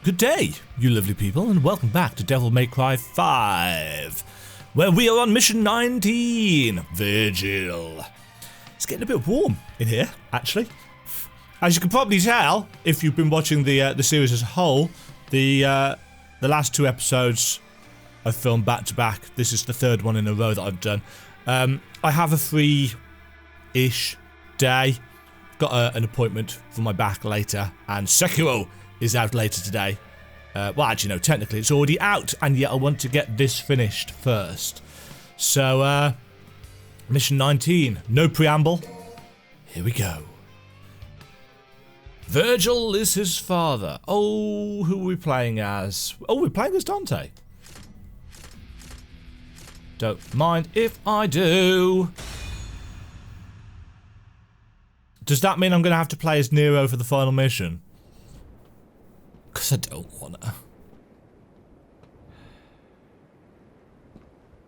Good day, you lovely people, and welcome back to Devil May Cry 5, where we are on mission 19, Virgil. It's getting a bit warm in here, actually. As you can probably tell, if you've been watching the series as a whole, the last two episodes I've filmed back to back. This is the third one in a row that I've done. I have a free-ish day. Got an appointment for my back later, and Sekiro is out later today. Well, actually, no, technically it's already out, and yet I want to get this finished first. So, mission 19, no preamble. Here we go. Virgil is his father. Oh, who are we playing as? Oh, we're playing as Dante. Don't mind if I do. Does that mean I'm going to have to play as Nero for the final mission? Because I don't want to.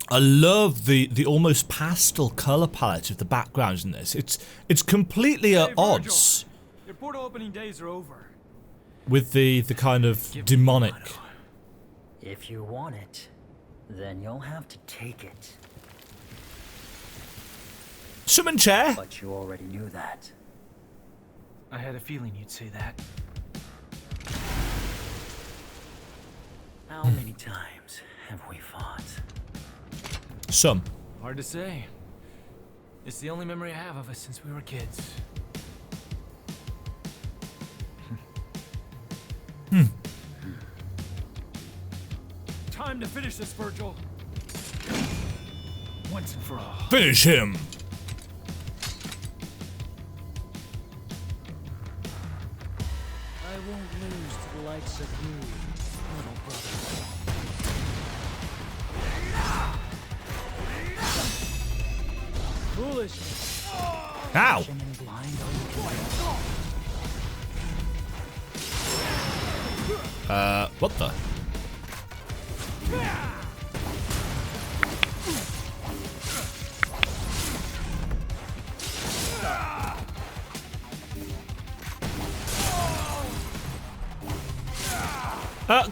I love the almost pastel colour palette of the backgrounds in this. It's completely at odds. Your portal opening days are over. With the kind of demonic. If you want it, then you'll have to take it. Summon chair. But you already knew that. I had a feeling you'd say that. How many times have we fought? Some. Hard to say. It's the only memory I have of us since we were kids. Time to finish this, Virgil. Once and for all. Finish him. I won't lose to the likes of you, little brother. Foolishness. Ow. What the?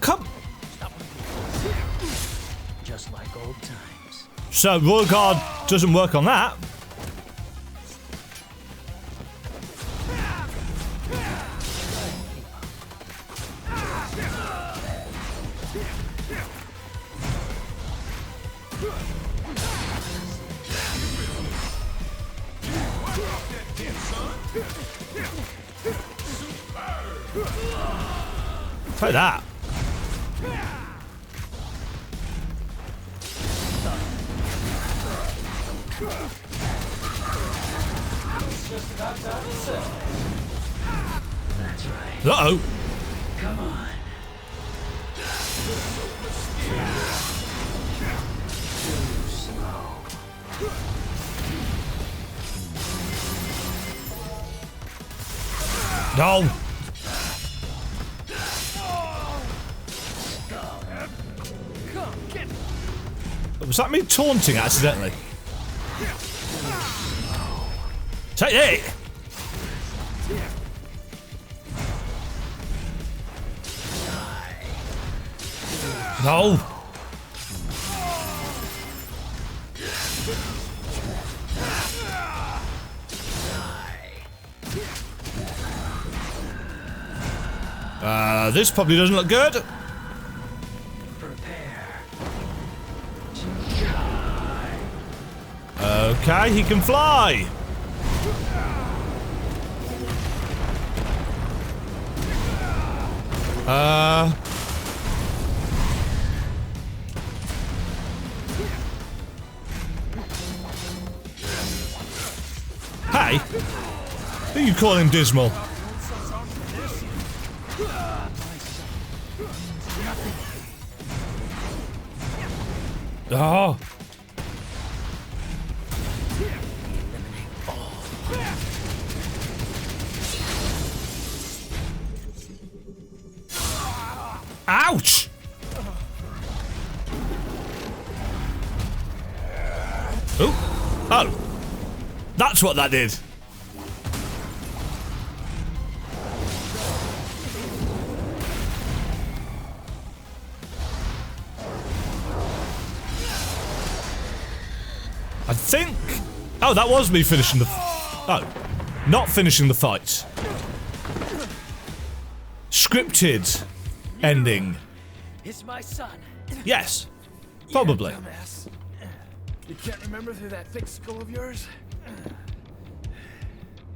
Come. Just like old times. So, Royal Guard doesn't work on that. Try that. That's right. Uh-oh. Come on. Too slow. No. Was that me taunting accidentally? Take it! No! This probably doesn't look good. Okay, he can fly. Hey, who are you calling dismal? Oh. Ouch! Oh, that's what that did. I think... Oh, that was me finishing the... Oh. Not finishing the fight. Scripted ending. It's my son. Yes. Probably. Yeah, dumbass. You can't remember through that thick skull of yours?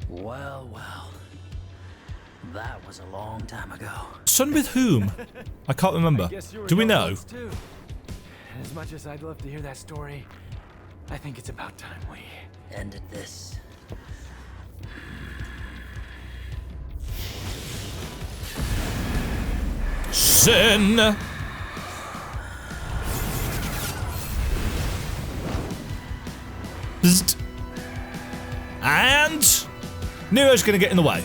Well, well. That was a long time ago. Son with whom? I can't remember. Do we know? Too. As much as I'd love to hear that story, I think it's about time we Ended this. Sin. Bzzzt. And Nero's gonna get in the way.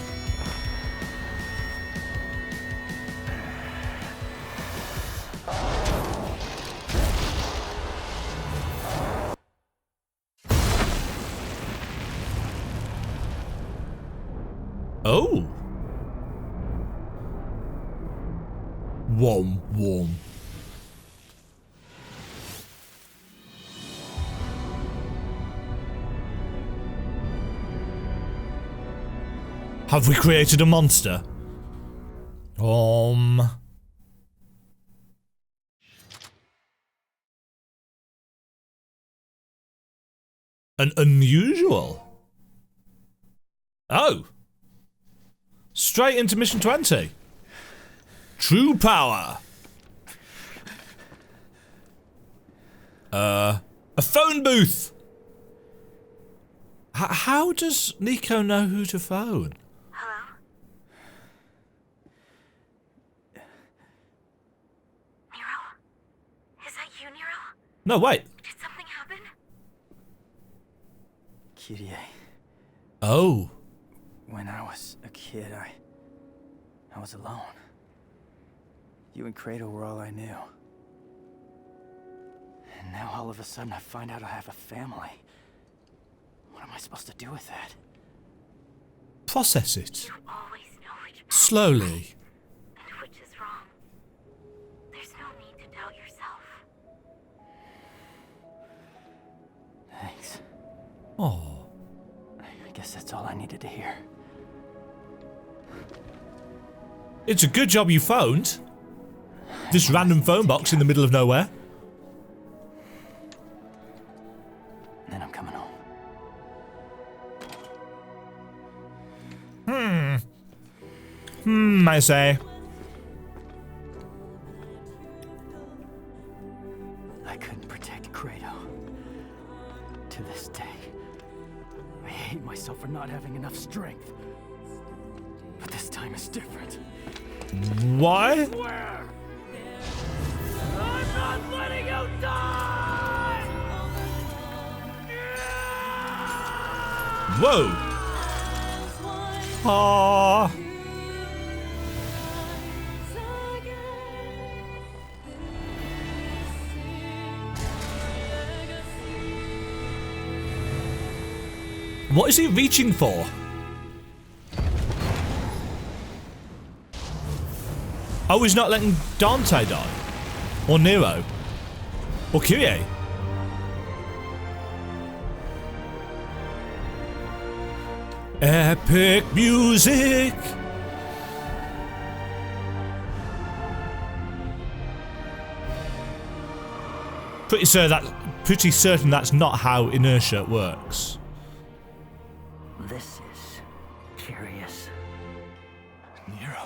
Oh. Warm. Have we created a monster? An unusual. Oh. Straight into mission 20. True power. A phone booth. How does Nico know who to phone? Hello? Nero? Is that you, Nero? No, wait. Did something happen? Kyrie. Oh. When I was a kid, I was alone. You and Kratos were all I knew. And now all of a sudden I find out I have a family. What am I supposed to do with that? Process it. You always know which path Slowly. and which is wrong. There's no need to doubt yourself. Thanks. Oh. I guess that's all I needed to hear. It's a good job you phoned. This random phone box in the middle of nowhere. Then I'm coming home. I say. I couldn't protect Kratos. To this day, I hate myself for not having enough strength. But this time is different. Why? Where? I'm not letting you die! Whoa. Aww. What is he reaching for? Oh, he's not letting Dante die? Or Nero? Or Kyrie? Epic music! Pretty certain that's not how inertia works. This is curious. Nero.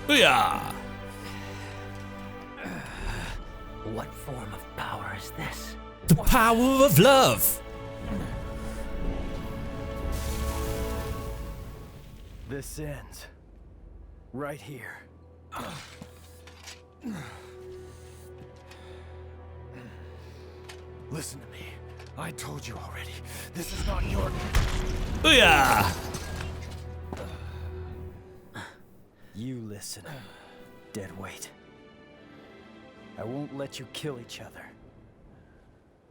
Booyah! What form of power is this? The power of love! This ends right here. Listen to me. I told you already. This is not your... Booyah! You listen, deadweight. I won't let you kill each other.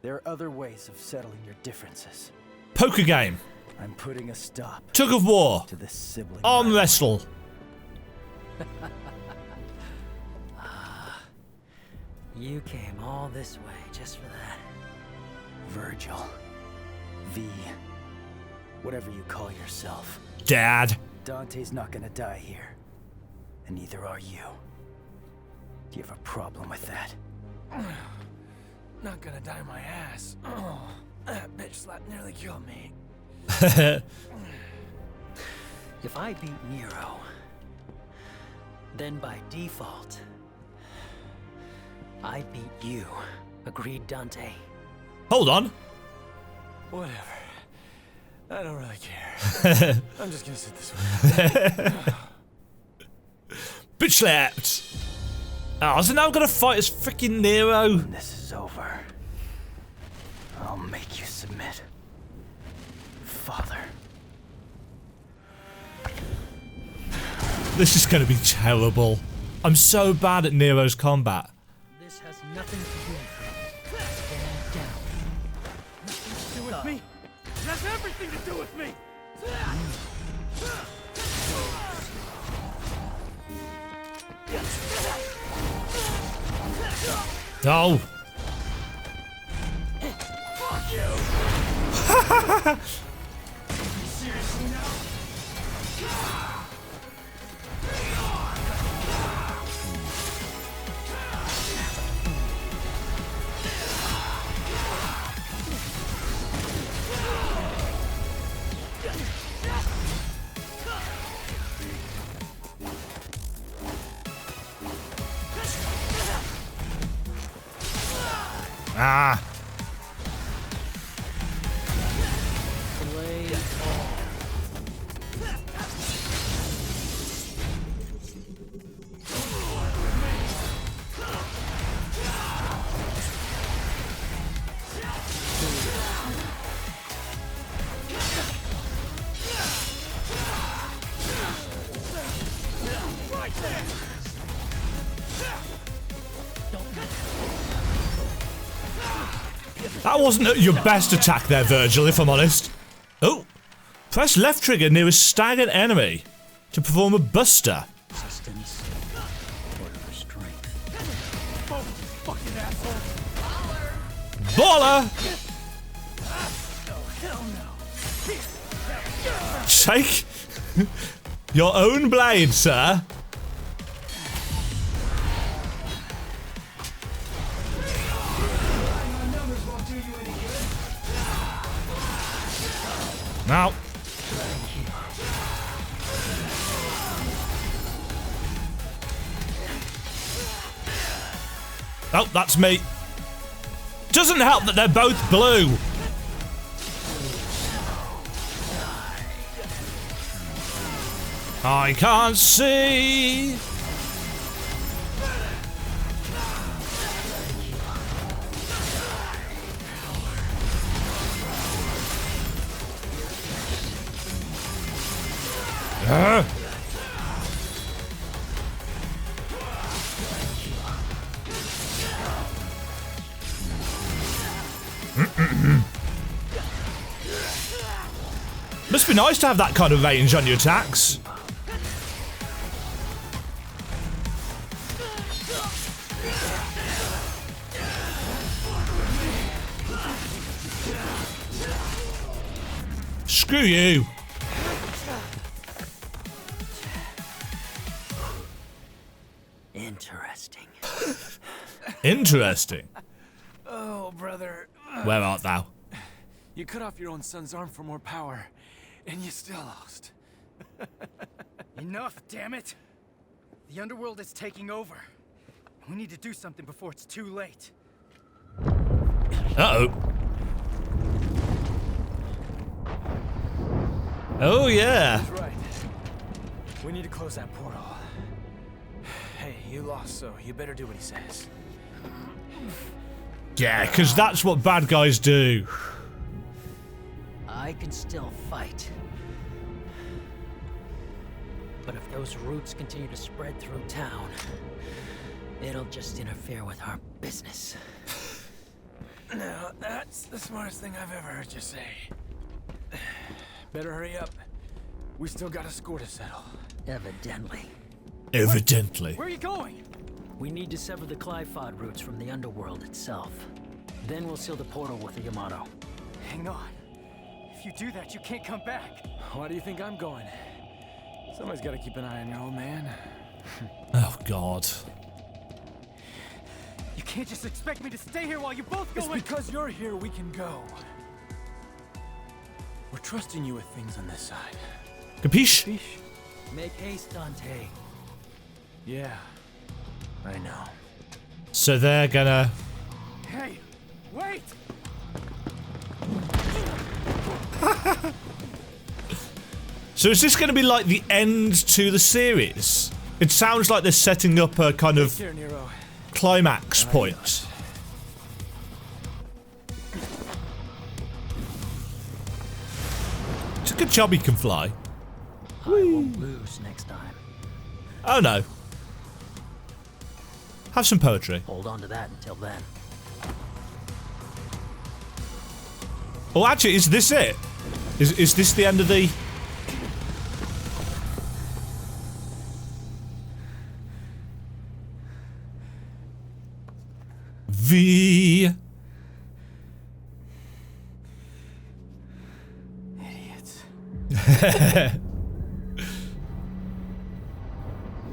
There are other ways of settling your differences. Poker game. I'm putting a stop Tug of war. to this sibling. Arm wrestle. You came all this way just for that. Virgil. V. Whatever you call yourself. Dad. Dante's not gonna die here. And neither are you. Do you have a problem with that? Not gonna die my ass. That bitch slap nearly killed me. If I beat Nero, then by default, I beat you. Agreed, Dante? Hold on. Whatever. I don't really care. I'm just gonna sit this way. Bitch slapped. Oh, so now I'm gonna fight as freaking Nero. When this is over, I'll make you submit. Father. This is gonna be terrible. I'm so bad at Nero's combat. This has nothing to do with me. Stand down. Nothing to do with me. It has everything to do with me. Oh. Fuck you. Seriously now? Ah. Play That wasn't your best attack there, Virgil, if I'm honest. Oh. Press left trigger near a staggered enemy to perform a buster. resistance or strength. Oh, fucking asshole. Baller! Hell no. Take your own blade, sir. Now. Oh, that's me. Doesn't help that they're both blue. I can't see. Must be nice to have that kind of range on your attacks. Screw you. Interesting. Interesting. Oh, brother. Where art thou? You cut off your own son's arm for more power, and you still lost. Enough, damn it! The underworld is taking over. We need to do something before it's too late. Uh-oh. Oh, yeah. He's right. We need to close that portal. Hey, you lost, so you better do what he says. Yeah, because that's what bad guys do. I can still fight. But if those roots continue to spread through town, it'll just interfere with our business. Now, that's the smartest thing I've ever heard you say. Better hurry up. We still got a score to settle. Evidently. Evidently. Where are you going? We need to sever the Clifod roots from the underworld itself. Then we'll seal the portal with the Yamato. Hang on. If you do that, you can't come back. Why do you think I'm going? Somebody's got to keep an eye on your old man. Oh, God. You can't just expect me to stay here while you both go It's because you're here we can go. We're trusting you with things on this side. Capiche? Make haste, Dante. Yeah, I know. So they're gonna... Hey, wait! So is this gonna be like the end to the series? It sounds like they're setting up a kind of Here, Nero. climax point. It's a good job he can fly. I won't lose next time. Oh no. Have some poetry. Hold on to that until then. Oh, actually, is this it? Is this the end of the... V... Idiots.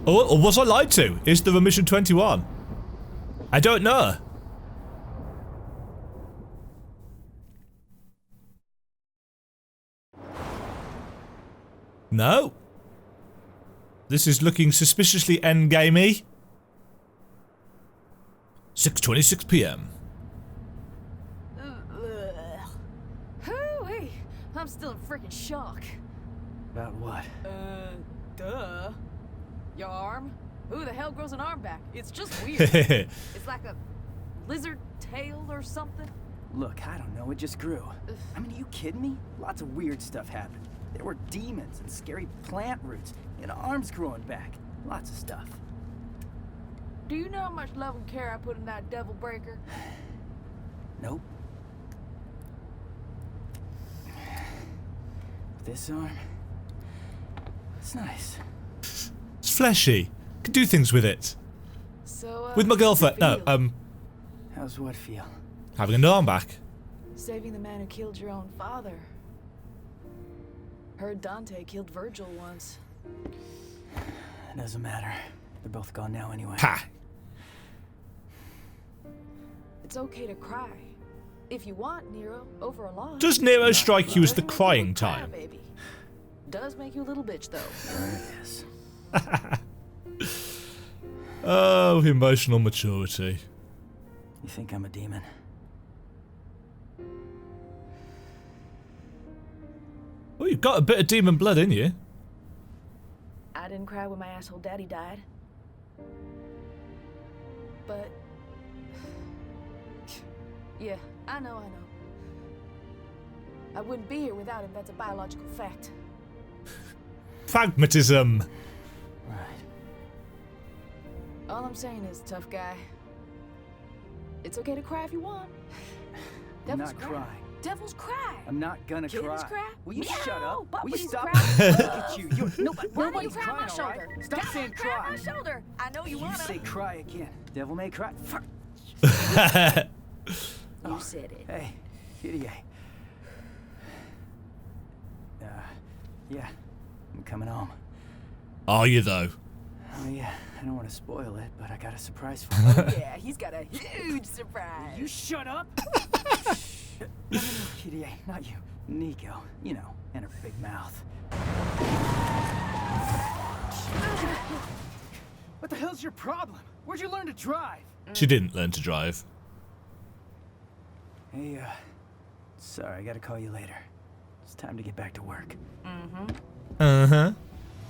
Or was I lied to? Is there a mission 21? I don't know. No. This is looking suspiciously endgamey. 6:26 p.m. Hooey! I'm still in freaking shock. About what? Duh. Your arm? Who the hell grows an arm back? It's just weird. It's like a lizard tail or something. Look, I don't know, it just grew. I mean, are you kidding me? Lots of weird stuff happened. There were demons and scary plant roots and arms growing back. Lots of stuff. Do you know how much love and care I put in that devil breaker? Nope. This arm, it's nice. It's fleshy. Can do things with it. So, With my girlfriend. No, How's what feel? having an arm back. saving the man who killed your own father. Heard Dante killed Virgil once. It doesn't matter. They're both gone now anyway. Ha! It's okay to cry. If you want, Nero, over a loss. Does Nero strike you as the Doesn't make crying you a time? crybaby. Does make you a little bitch, though. Yes. Oh, emotional maturity. You think I'm a demon? Oh, you've got a bit of demon blood in you. I didn't cry when my asshole daddy died. But... yeah, I know. I wouldn't be here without him, that's a biological fact. Pragmatism. Right. All I'm saying is, tough guy, it's okay to cry if you want. I'm Devils not cry. crying. Devils cry. I'm not gonna Kittens cry. cry. Will you Meow, shut up? Will you puppies stop? cry. Look at you. Why don't you Nobody's cry on my crying, all right? shoulder? Stop saying Cry on cry. my shoulder. I know you You wanna. say cry again. Devil may cry. Fuck. You said it. Hey, Kitty. Yeah, I'm coming home. Are you though? Oh yeah, I don't want to spoil it, but I got a surprise for you. Oh yeah, he's got a huge surprise. You shut up! No, Kitty, not you. Nico, you know, and her big mouth. What the hell's your problem? Where'd you learn to drive? She didn't learn to drive. Hey, sorry, I gotta call you later. It's time to get back to work. Uh-huh.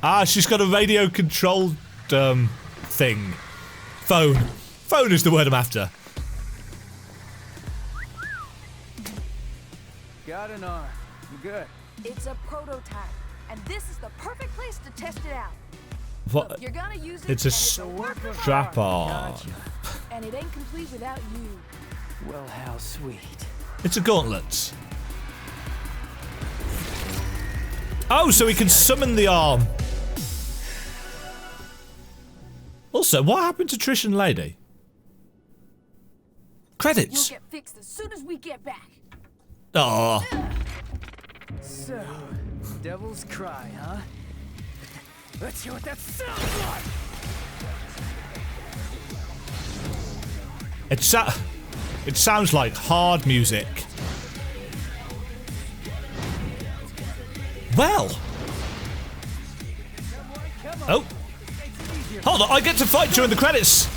Ah, she's got a radio-controlled, thing. Phone. Phone is the word I'm after. Got an arm. I'm good. It's a prototype, and this is the perfect place to test it out. What? Look, you're gonna use it. It's a and work of art, strap-on. Gotcha. and it ain't complete without you. Well, how sweet. It's a gauntlet. Oh, so he can summon the arm. Also, what happened to Trish and Lady? Credits. You'll get fixed as soon as we get back. Oh. So, Devil's Cry, huh? Let's hear what that sounds like! It sounds like hard music. Well. Oh. Hold on, I get to fight during the credits.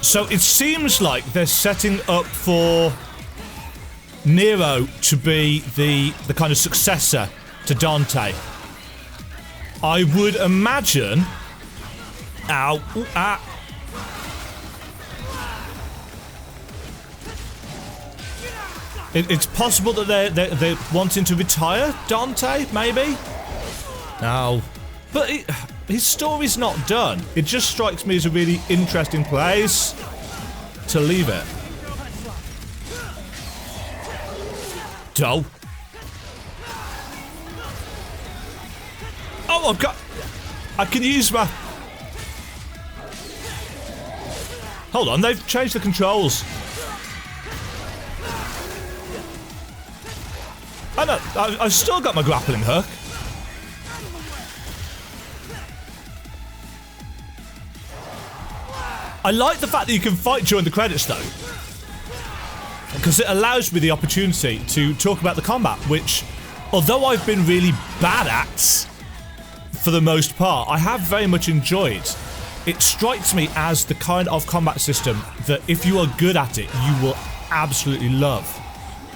So it seems like they're setting up for Nero to be the kind of successor to Dante. I would imagine. Ow! Ooh, ah! It's possible that they're wanting to retire Dante, maybe. No, but his story's not done. It just strikes me as a really interesting place to leave it. Oh. Oh, I've got... I can use my... Hold on, they've changed the controls. I know, I've still got my grappling hook. I like the fact that you can fight during the credits, though, because it allows me the opportunity to talk about the combat, which, although I've been really bad at for the most part, I have very much enjoyed. It strikes me as the kind of combat system that if you are good at it, you will absolutely love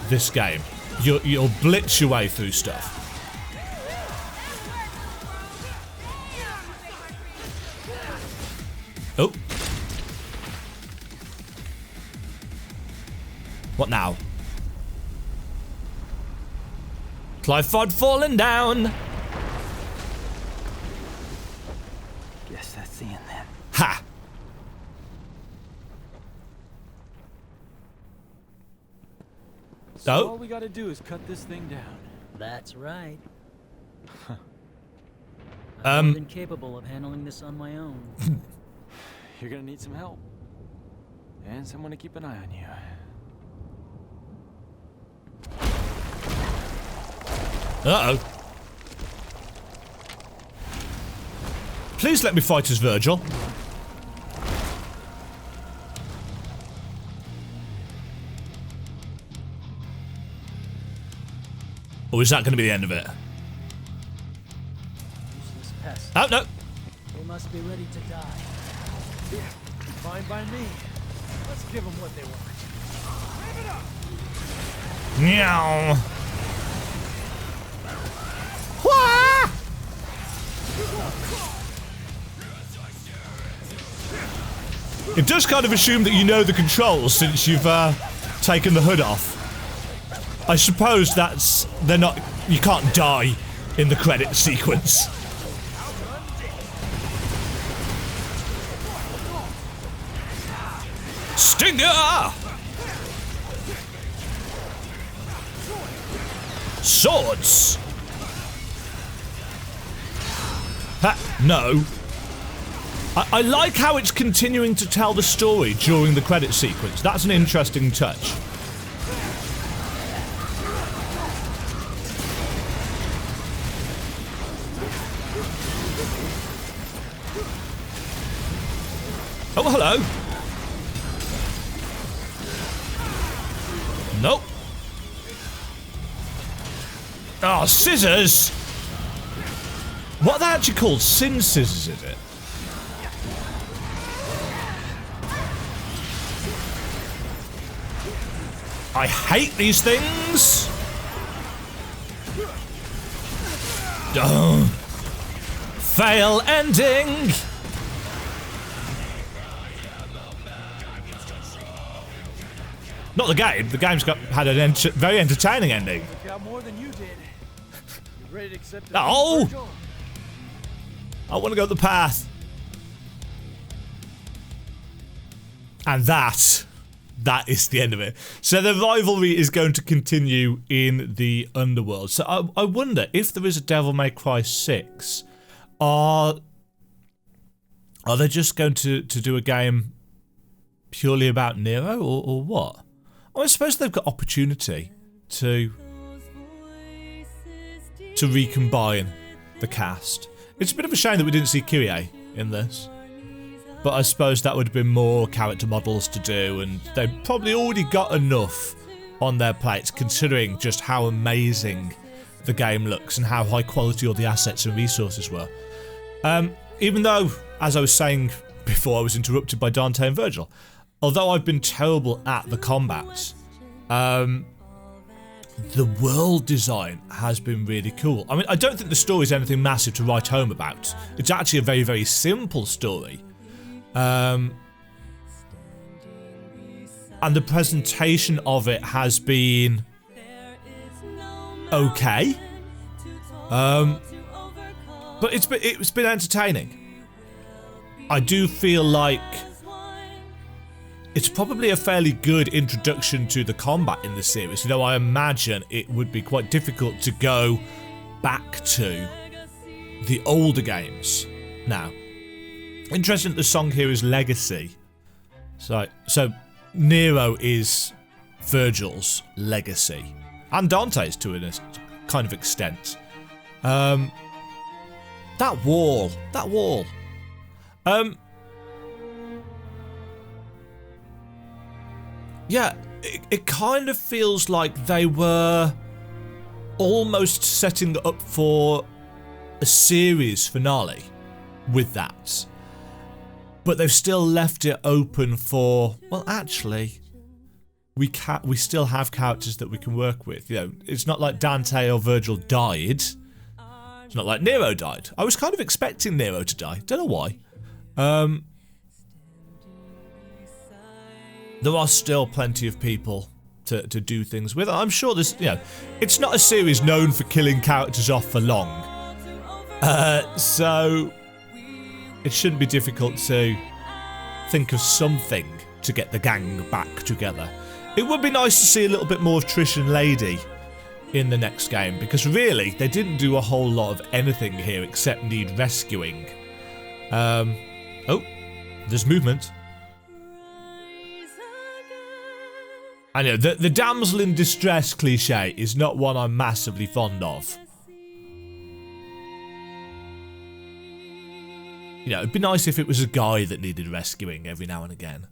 this game. You'll blitz your way through stuff. Oh. What now? Clifford falling down. Guess that's the end then. Ha! So Oh. all we gotta do is cut this thing down. That's right. I'm more than capable of handling this on my own. You're gonna need some help. And someone to keep an eye on you. Uh-oh. Please let me fight as Virgil. Or is that going to be the end of it? Useless pest. Oh, no. They must be ready to die. Fine by me. Let's give them what they want. Meow. Wah! It does kind of assume that you know the controls since you've taken the hood off. I suppose that's... they're not... you can't die in the credit sequence. Stinger! Swords! Ha, no. I like how it's continuing to tell the story during the credit sequence. That's an interesting touch. Oh, hello. Nope. Oh, scissors! What are they actually called? Sin scissors, is it? I hate these things! Oh. Fail ending! Not the game. The game's had a very entertaining ending. Got more than you did. You ready to accept it? Oh! I want to go the path. And that is the end of it. So the rivalry is going to continue in the underworld. So I wonder if there is a Devil May Cry 6, are they just going to do a game purely about Nero, or what? I suppose they've got opportunity to recombine the cast. It's a bit of a shame that we didn't see Kyrie in this. But I suppose that would have been more character models to do, and they probably already got enough on their plates, considering just how amazing the game looks and how high quality all the assets and resources were. Even though, as I was saying before I was interrupted by Dante and Virgil, although I've been terrible at the combat, the world design has been really cool. I mean, I don't think the story is anything massive to write home about. It's actually a very, very simple story. And the presentation of it has been okay. But it's been entertaining. I do feel like it's probably a fairly good introduction to the combat in the series, though I imagine it would be quite difficult to go back to the older games now. Interesting that the song here is Legacy. So Nero is Virgil's legacy. And Dante's to a kind of extent. That wall. Yeah, it kind of feels like they were almost setting up for a series finale with that. But they've still left it open for, well, actually, we still have characters that we can work with. You know, it's not like Dante or Virgil died. It's not like Nero died. I was kind of expecting Nero to die. Don't know why. There are still plenty of people to do things with. I'm sure there's, you know, it's not a series known for killing characters off for long. So it shouldn't be difficult to think of something to get the gang back together. It would be nice to see a little bit more of Trish and Lady in the next game, because really, they didn't do a whole lot of anything here except need rescuing. Oh, there's movement. I know, the damsel in distress cliche is not one I'm massively fond of. You know, it'd be nice if it was a guy that needed rescuing every now and again.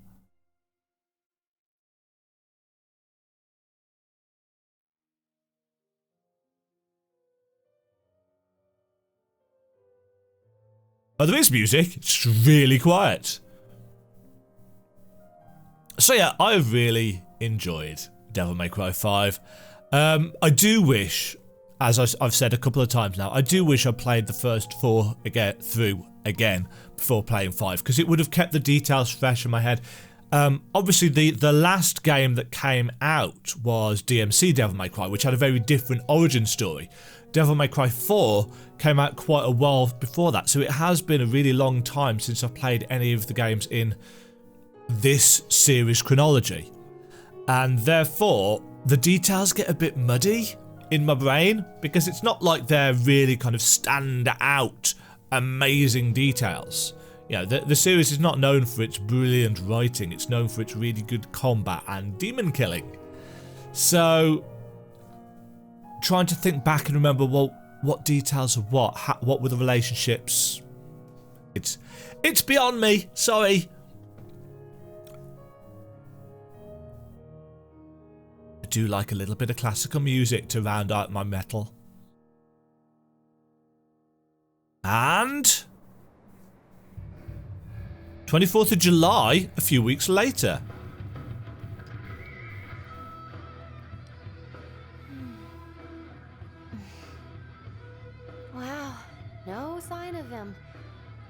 Oh, there is music. It's really quiet. So yeah, I've really enjoyed Devil May Cry 5. I do wish, as I've said a couple of times now, I do wish I played the first 4 through again before playing 5, because it would have kept the details fresh in my head. Obviously, the last game that came out was DMC Devil May Cry, which had a very different origin story. Devil May Cry 4 came out quite a while before that, so it has been a really long time since I've played any of the games in this series chronology. And therefore, the details get a bit muddy in my brain, because it's not like they're really kind of stand out amazing details. You know, the series is not known for its brilliant writing, it's known for its really good combat and demon killing. So, trying to think back and remember, well, what details of what were the relationships? It's beyond me, sorry. I do like a little bit of classical music to round out my metal. And 24th of July, a few weeks later. Wow, no sign of him.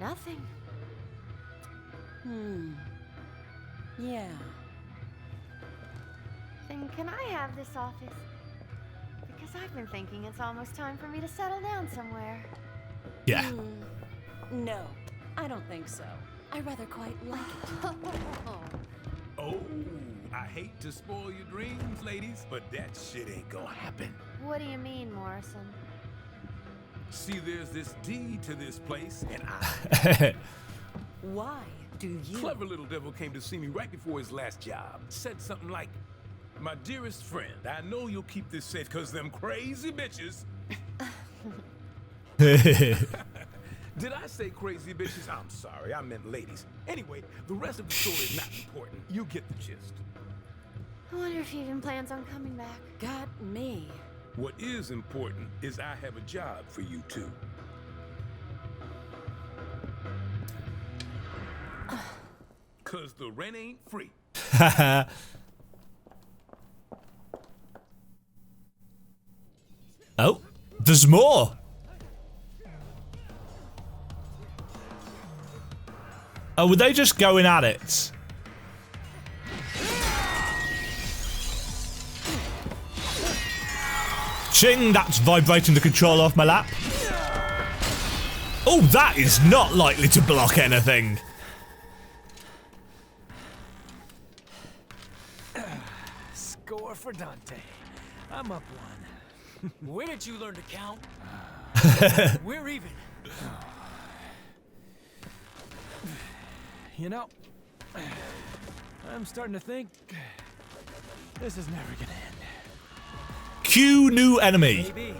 Nothing. Yeah. Then can I have this office? Because I've been thinking it's almost time for me to settle down somewhere. Yeah. No, I don't think so. I rather quite like it. I hate to spoil your dreams, ladies, but that shit ain't gonna happen. What do you mean, Morrison? See, there's this deed to this place, and I... Why do you? Clever little devil came to see me right before his last job. Said something like, my dearest friend, I know you'll keep this safe because them crazy bitches... Did I say crazy bitches? I'm sorry, I meant ladies. Anyway, the rest of the story is not important. You get the gist. I wonder if he even plans on coming back. Got me. What is important is I have a job for you two. Cause the rent ain't free. Oh, there's more. Oh, were they just going at it? Ching, that's vibrating the controller off my lap. Oh, that is not likely to block anything. Score for Dante. I'm up one. Where did you learn to count? We're even. You know, I'm starting to think this is never gonna end. Cue new enemy. Maybe.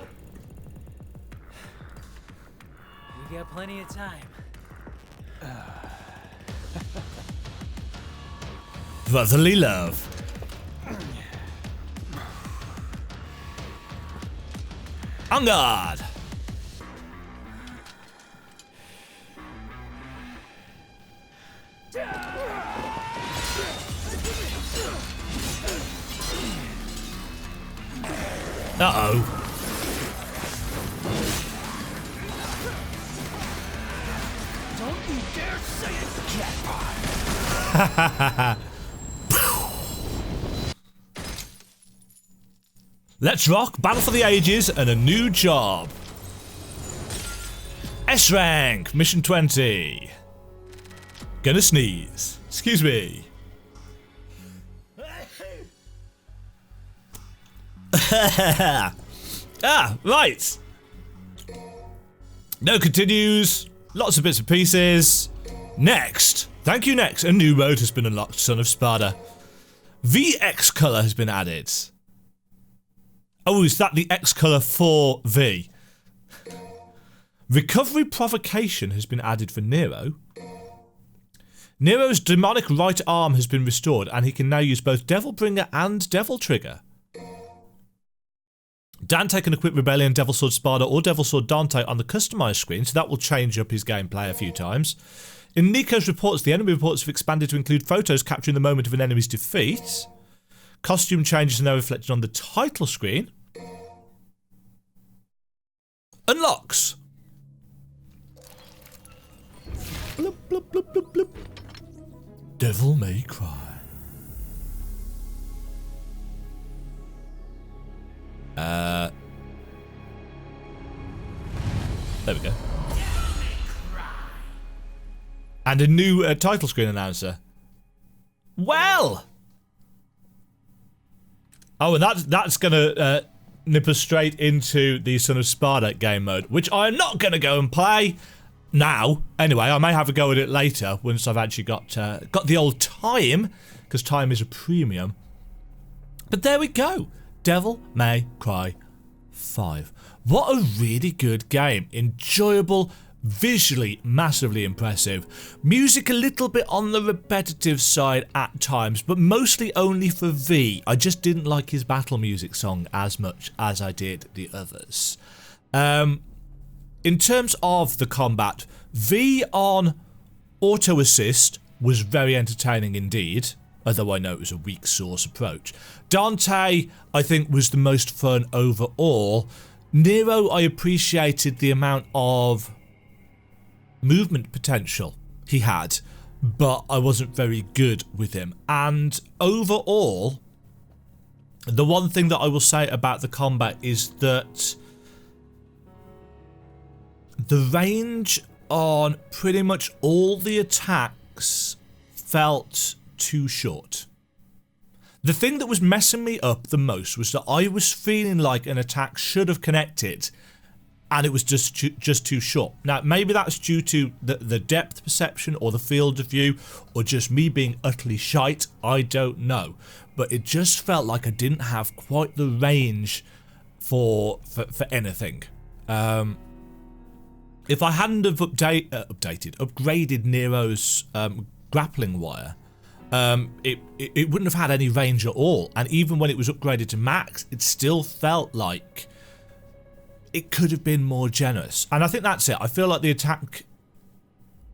We got plenty of time. Brotherly love. On guard. Uh-oh. Don't you dare say it's jackpot! Let's rock, battle for the ages, and a new job. S rank, mission 20. Gonna sneeze. Excuse me. Right. No continues. Lots of bits and pieces. Next. Thank you, next. A new mode has been unlocked, Son of Sparta. VX color has been added. Oh, is that the X color for V? Recovery provocation has been added for Nero. Nero's demonic right arm has been restored, and he can now use both Devil Bringer and Devil Trigger. Dante can equip Rebellion, Devil Sword Sparta, or Devil Sword Dante on the customized screen, so that will change up his gameplay a few times. In Nico's reports, the enemy reports have expanded to include photos capturing the moment of an enemy's defeat. Costume changes are now reflected on the title screen. Unlocks. Bloop, bloop, bloop, bloop, bloop. Devil May Cry. There we go. And a new title screen announcer. Well! Oh, and that's gonna nip us straight into the Son of Sparta game mode, which I'm not gonna go and play now. Anyway, I may have a go at it later once I've actually got the old time, because time is a premium. But there we go. Devil May Cry 5. What a really good game. Enjoyable, visually massively impressive. Music a little bit on the repetitive side at times, but mostly only for V. I just didn't like his battle music song as much as I did the others. In terms of the combat, V on auto assist was very entertaining indeed, although I know it was a weak source approach. Dante, I think, was the most fun overall. Nero, I appreciated the amount of movement potential he had, but I wasn't very good with him. And overall, the one thing that I will say about the combat is that the range on pretty much all the attacks felt too short. The thing that was messing me up the most was that I was feeling like an attack should have connected and it was just too short. Now, maybe that's due to the depth perception or the field of view or just me being utterly shite. I don't know. But it just felt like I didn't have quite the range for anything. If I hadn't have upgraded Nero's grappling wire, it wouldn't have had any range at all. And even when it was upgraded to max, it still felt like it could have been more generous. And I think that's it. I feel like the attack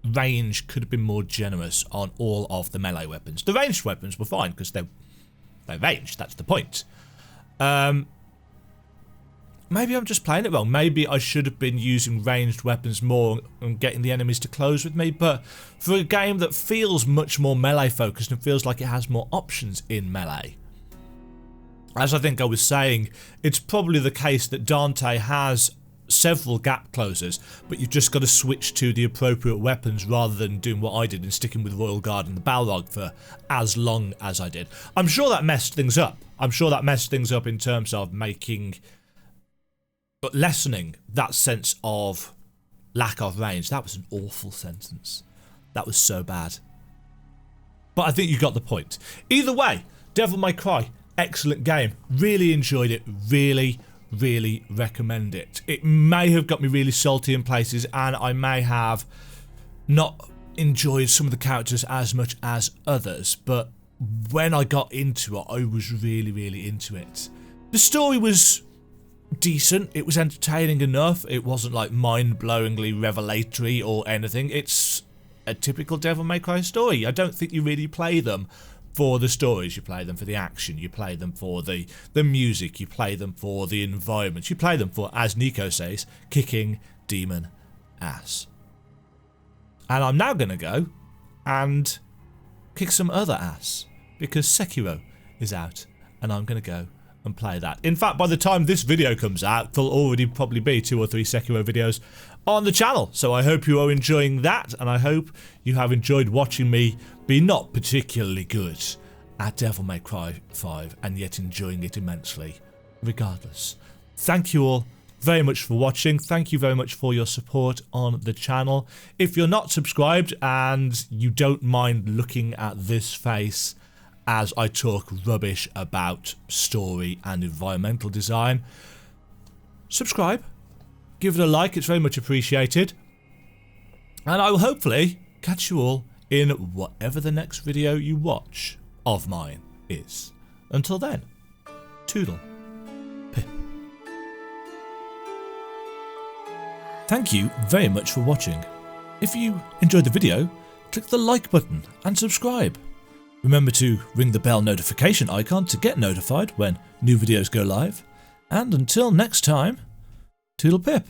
range could have been more generous on all of the melee weapons. The ranged weapons were fine because they're ranged. That's the point. Maybe I'm just playing it wrong. Maybe I should have been using ranged weapons more and getting the enemies to close with me. But for a game that feels much more melee focused and feels like it has more options in melee, as I think I was saying, it's probably the case that Dante has several gap closers, but you've just got to switch to the appropriate weapons rather than doing what I did and sticking with Royal Guard and the Balrog for as long as I did. I'm sure that messed things up. I'm sure that messed things up in terms of lessening that sense of lack of range. That was an awful sentence. That was so bad. But I think you got the point. Either way, Devil May Cry, excellent game. Really enjoyed it. Really recommend it. It may have got me really salty in places, and I may have not enjoyed some of the characters as much as others, but when I got into it, I was really into it. The story was decent. It was entertaining enough. It wasn't like mind-blowingly revelatory or anything. It's a typical Devil May Cry story. I don't think you really play them for the stories. You play them for the action, you play them for the music, you play them for the environment, you play them for, as Nico says, kicking demon ass. And I'm now going to go and kick some other ass, because Sekiro is out, and I'm going to go and play that. In fact, by the time this video comes out, there'll already probably be 2 or 3 Sekiro videos on the channel. So I hope you are enjoying that, and I hope you have enjoyed watching me be not particularly good at Devil May Cry 5 and yet enjoying it immensely regardless. Thank you all very much for watching. Thank you very much for your support on the channel. If you're not subscribed and you don't mind looking at this face as I talk rubbish about story and environmental design, subscribe, give it a like, it's very much appreciated, and I will hopefully catch you all in whatever the next video you watch of mine is. Until then, toodle pip. Thank you very much for watching. If you enjoyed the video, click the like button and subscribe. Remember to ring the bell notification icon to get notified when new videos go live. And until next time, toodle pip.